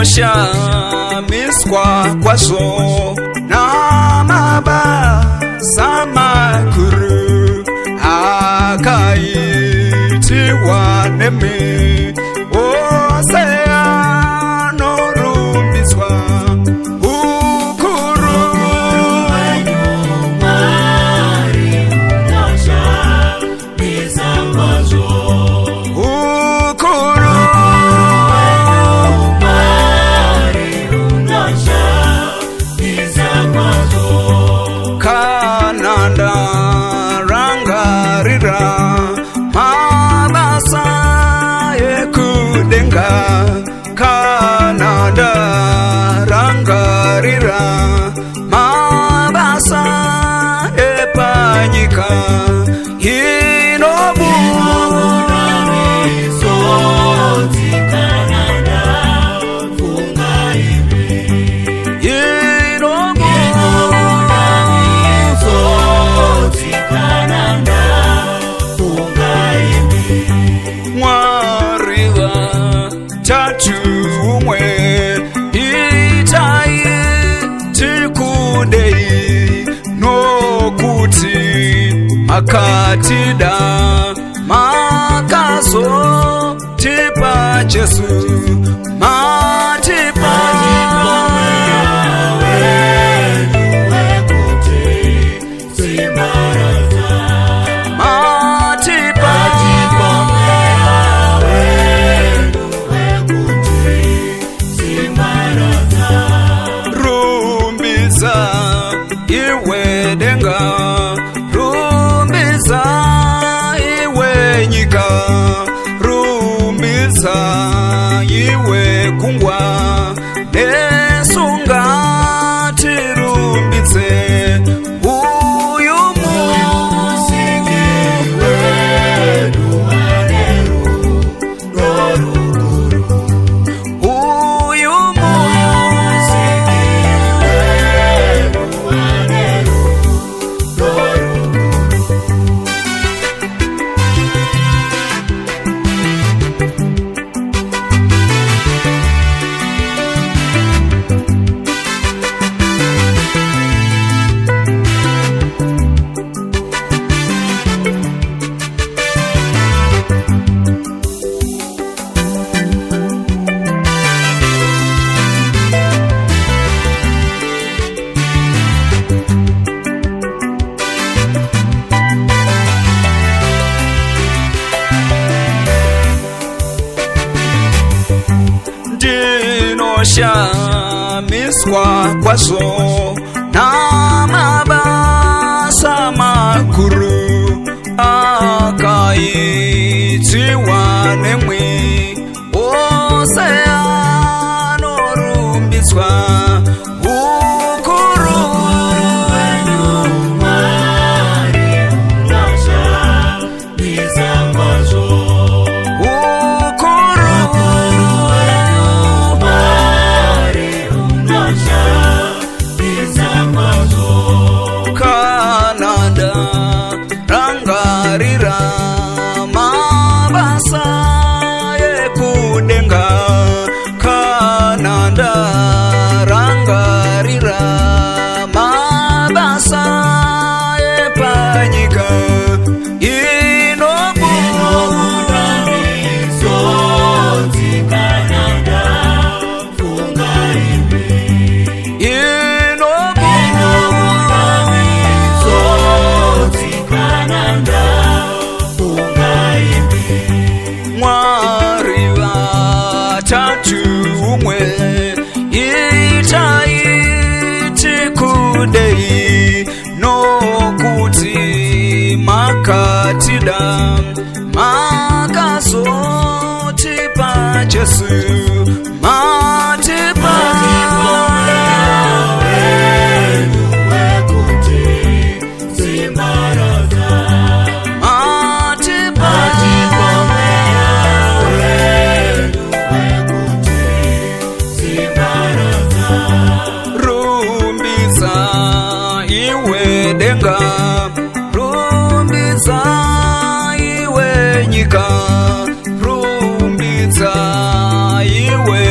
ndinoshamiswa kwazvo namabasa makuru akaitiwa nemi, ose anorumbidzwa ukuru hwenyu Mwari unoshamisa kwazvo. Ukuru hwenyu Mwari unoshamisa kwazvo. Kana ndarangarira mabasa ekudenga, kana ndarangarira mabasa epanyika inobuda misodzi, kana ndafunga ivi inobuda misodzi, kana ndafunga ivi. Mwari vatatu umwe, itai tikudei nokuti makatida makazotipa Jesu, matipa iwe denga, rumbiza iwe nyika, rumbiza iwe kungwa, nesunga tirumbidze uyu musiki wedu waneru noruguru. Uyu musiki wedu waneru noruguru. Ndinoshamiswa kwazvo namabasa makuru akaitiwa nemwi, ose anorumbidzwa ukuru hwenyu Mwari unoshamisa kwazvo. Ukuru hwenyu Mwari unoshamisa kwazvo. Kana ndarangarira mabasa ekudenga, kana ndarangarira mabasa epanyika inobuda misodzi, kana ndafunga ivi inobuda misodzi, kana ndafunga ivi. Mwari vatatu umwe, itai tikudei nokuti makatida makazotipa Jesu, matipa wenyu wekuti simbaraza, matipa wenyu wekuti simbaraza. Rumbiza iwe denga, rumbiza iwe nyika, rumbiza iwe